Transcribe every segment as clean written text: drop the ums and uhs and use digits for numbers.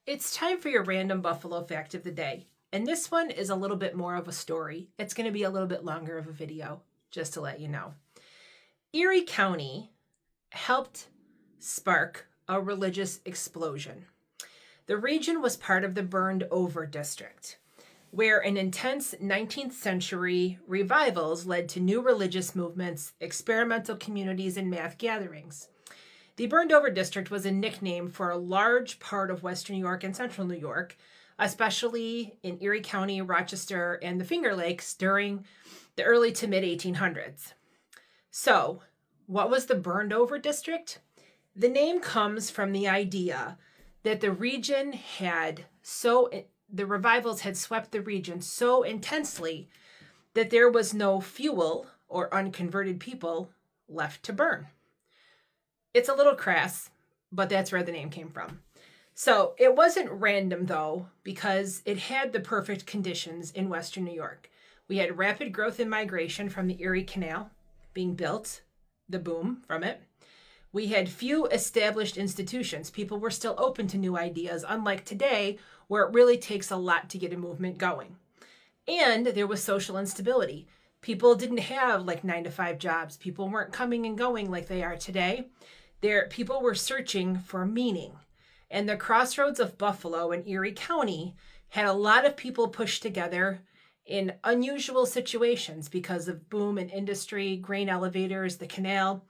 It's time for your random Buffalo fact of the day. And this one is a little bit more of a story. It's going to be a little bit longer of a video, just to let you know. Erie County helped spark a religious explosion. The region was part of the Burned Over District, where an intense 19th century revivals led to new religious movements, experimental communities, and math gatherings. The Burned Over District was a nickname for a large part of Western New York and Central New York, especially in Erie County, Rochester, and the Finger Lakes during the early to mid 1800s. So, what was the Burned Over District? The name comes from the idea that the revivals had swept the region so intensely that there was no fuel or unconverted people left to burn. It's a little crass, but that's where the name came from. So it wasn't random, though, because it had the perfect conditions in Western New York. We had rapid growth and migration from the Erie Canal being built, the boom from it. We had few established institutions. People were still open to new ideas, unlike today, where it really takes a lot to get a movement going. And there was social instability. People didn't have like 9-to-5 jobs. People weren't coming and going like they are today. People were searching for meaning. And the crossroads of Buffalo and Erie County had a lot of people pushed together in unusual situations because of boom in industry, grain elevators, the canal.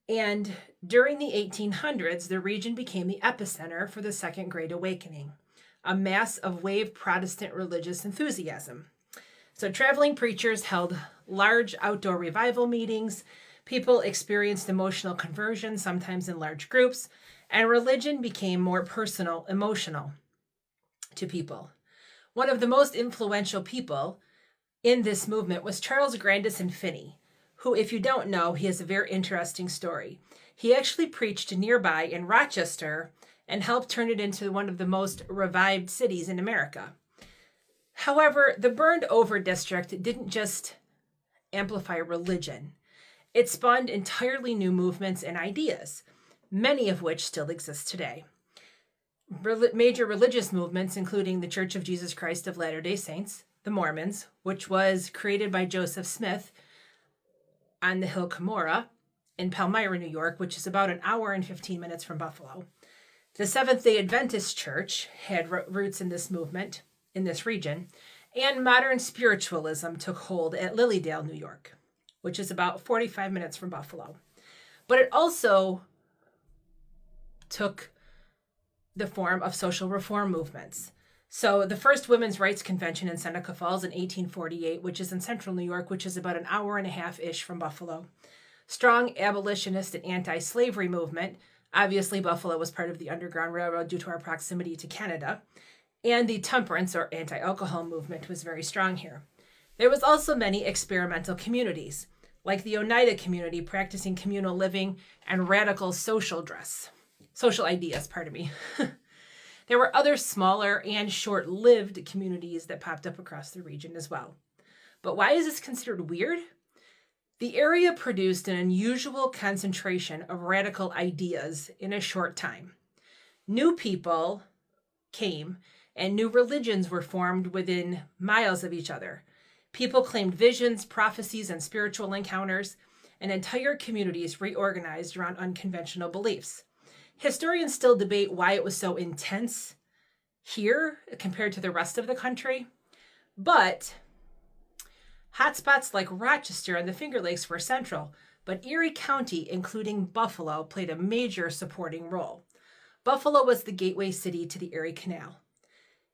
And during the 1800s, the region became the epicenter for the Second Great Awakening, a mass of wave Protestant religious enthusiasm. So traveling preachers held large outdoor revival meetings. People experienced emotional conversion, sometimes in large groups, and religion became more personal, emotional to people. One of the most influential people in this movement was Charles Grandison Finney, who, if you don't know, he has a very interesting story. He actually preached nearby in Rochester and helped turn it into one of the most revived cities in America. However, the Burned Over District didn't just amplify religion. It spawned entirely new movements and ideas, many of which still exist today. Major religious movements, including the Church of Jesus Christ of Latter-day Saints, the Mormons, which was created by Joseph Smith on the hill Cumorah in Palmyra, New York, which is about an hour and 15 minutes from Buffalo. The Seventh-day Adventist Church had roots in this movement, in this region, and modern spiritualism took hold at Lilydale, New York, which is about 45 minutes from Buffalo. But it also took the form of social reform movements. So the first Women's Rights Convention in Seneca Falls in 1848, which is in central New York, which is about an hour and a half-ish from Buffalo. Strong abolitionist and anti-slavery movement. Obviously, Buffalo was part of the Underground Railroad due to our proximity to Canada. And the temperance or anti-alcohol movement was very strong here. There was also many experimental communities, like the Oneida community practicing communal living and radical social ideas. There were other smaller and short-lived communities that popped up across the region as well. But why is this considered weird? The area produced an unusual concentration of radical ideas in a short time. New people came, and new religions were formed within miles of each other. People claimed visions, prophecies, and spiritual encounters, and entire communities reorganized around unconventional beliefs. Historians still debate why it was so intense here compared to the rest of the country, but hotspots like Rochester and the Finger Lakes were central, but Erie County, including Buffalo, played a major supporting role. Buffalo was the gateway city to the Erie Canal.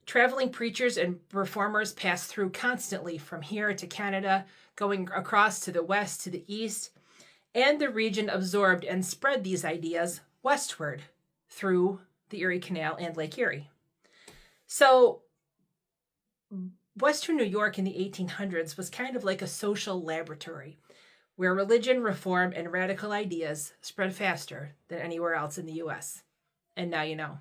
Traveling preachers and reformers passed through constantly from here to Canada, going across to the west to the east, and the region absorbed and spread these ideas westward through the Erie Canal and Lake Erie. So Western New York in the 1800s was kind of like a social laboratory where religion, reform, and radical ideas spread faster than anywhere else in the U.S. And now you know.